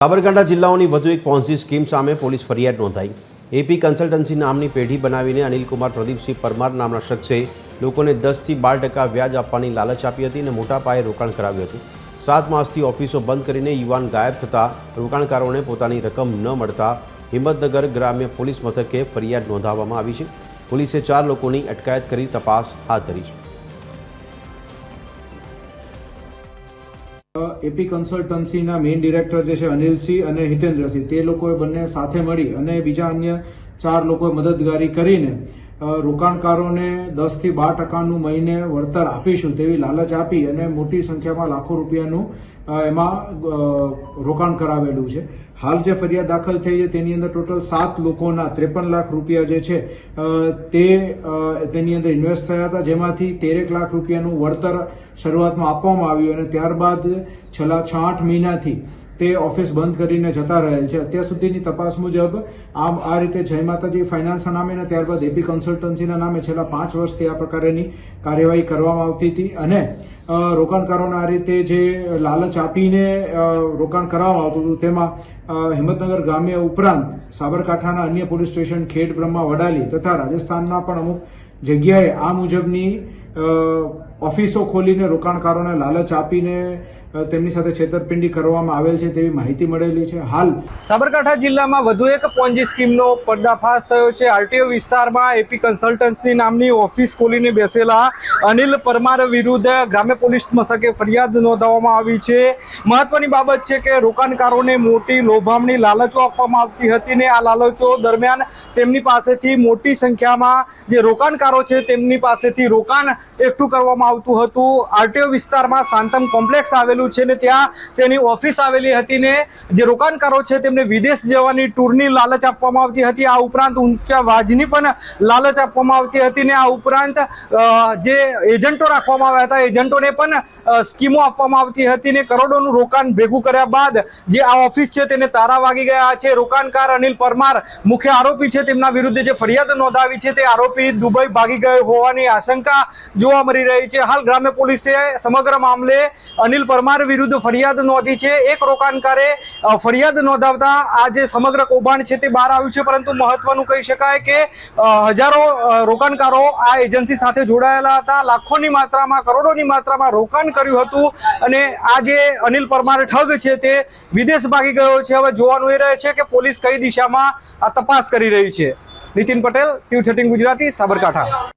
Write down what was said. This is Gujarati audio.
સાબરકાંઠા જિલ્લાઓની વધુ એક પોન્સી સ્કીમ સામે પોલીસ ફરિયાદ નોંધાઈ। એપી કન્સલ્ટન્સી નામની પેઢી બનાવીને અનિલકુમાર પ્રદીપસિંહ પરમાર નામના શખ્સે લોકોને 10 થી 12% વ્યાજ આપવાની લાલચ આપી હતી અને મોટા પાયે રોકાણ કરાવ્યું હતું। 7 માસથી ઓફિસો બંધ કરીને યુવાન ગાયબ થતાં રોકાણકારોને પોતાની રકમ ન મળતા હિંમતનગર ગ્રામ્ય પોલીસ મથકે ફરિયાદ નોંધાવવામાં આવી છે। પોલીસે 4 લોકોની અટકાયત કરી તપાસ હાથ ધરી છે। એપી કન્સલ્ટન્સીના મેઇન ડિરેક્ટર જે છે અનિલસિંહ અને હિતેન્દ્રસિંહ તે લોકોએ બંને સાથે મળી અને બીજા અન્ય 4 લોકોએ મદદગારી કરીને રોકાણકારોને 10 થી 12% મહિને વળતર આપીશું તેવી લાલચ આપી અને મોટી સંખ્યામાં લાખો રૂપિયાનું એમાં રોકાણ કરાવેલું છે। હાલ જે ફરિયાદ દાખલ થઈ છે તેની અંદર ટોટલ 7 લોકોના 53 લાખ રૂપિયા જે છે તેની અંદર ઇન્વેસ્ટ થયા હતા, જેમાંથી 13 લાખ રૂપિયાનું વળતર શરૂઆતમાં આપવામાં આવ્યું અને ત્યારબાદ છેલ્લા 6-8 મહિનાથી તે ઓફિસ બંધ કરીને જતા રહેલ છે। અત્યાર સુધીની તપાસ મુજબ આ રીતે જય માતાજી ફાઇનાન્સના નામે અને ત્યારબાદ એપી કન્સલ્ટન્સીના નામે છેલ્લા 5 વર્ષથી આ પ્રકારની કાર્યવાહી કરવામાં આવતી હતી અને રોકાણકારોને આ રીતે જે લાલચ આપીને રોકાણ કરવામાં આવતું હતું તેમાં હિંમતનગર ગ્રામ્ય ઉપરાંત સાબરકાંઠાના અન્ય પોલીસ સ્ટેશન ખેડ, બ્રહ્મા, વડાલી તથા રાજસ્થાનના પણ અમુક જગ્યાએ આ મુજબની ઓફિસો ખોલીને રોકાણકારોને લાલચ આપીને તેમની સાથે છેતરપિંડી કરવામાં આવેલ છે તેવી માહિતી મળેલી છે। હાલ સાબરકાંઠા જિલ્લામાં વધુ એક પોન્જી સ્કીમનો પર્દાફાશ થયો છે। આરટીઓ વિસ્તારમાં એપી કન્સલ્ટન્સી નામની ઓફિસ ખોલીને બેસેલા અનિલ પરમાર વિરુદ્ધ ગ્રામ્ય પોલીસ મથકે ફરિયાદ નોંધાવવામાં આવી છે। મહત્વની બાબત છે કે રોકાણકારોને મોટી લોભામણી લાલચો આપવામાં આવતી હતી ને આ લાલચો દરમિયાન તેમની પાસેથી મોટી સંખ્યામાં જે રોકાણકારો છે તેમની પાસેથી રોકાણ એકઠું કરવામાં આવતું હતું। આરટીઓ વિસ્તારમાં શાંતમ કોમ્પ્લેક્સ આવેલું છે ને ત્યાં તેની ઓફિસ આવેલી હતી ને જે રોકાણકારો છે તેમને વિદેશ જવાની ટૂરની લાલચ આપવામાં આવતી હતી। આ ઉપરાંત ઊંચા વ્યાજની પણ લાલચ આપવામાં આવતી હતી ને આ ઉપરાંત જે એજન્ટો રાખવામાં આવ્યા હતા એજન્ટોને પણ સ્કીમો આપવામાં આવતી હતી ને કરોડોનું રોકાણ ભેગું કર્યા બાદ જે આ ઓફિસ છે તેને તાળા વાગી ગયા છે। રોકાણકાર અનિલ પરમાર મુખ્ય આરોપી છે, તેમના વિરુદ્ધ જે ફરિયાદ નોંધાવી છે તે આરોપી દુબઈ ભાગી ગયો હોવાની આશંકા જોવા મળી રહી છે। હાલ ગ્રામ્ય પોલીસે સમગ્ર મામલે અનિલ પરમાર વિરુદ્ધ ફરિયાદ નોંધી છે। એક રોકાણકારે ફરિયાદ નોંધાવતા આ જે સમગ્ર કૌભાંડ છે તે બહાર આવ્યું છે, પરંતુ મહત્વનું કહી શકાય કે હજારો રોકાણકારો આ એજન્સી સાથે જોડાયેલા હતા, લાખોની માત્રામાં કરોડોની માત્રામાં રોકાણ કર્યું હતું અને આ જે અનિલ પરમાર ઠગ છે તે વિદેશ ભાગી ગયો છે। હવે જોવાનું એ રહે છે કે પોલીસ કઈ દિશામાં આ તપાસ કરી રહી છે। નીતિન પટેલ, તીર્થ18 ગુજરાતી, સાબરકાંઠા।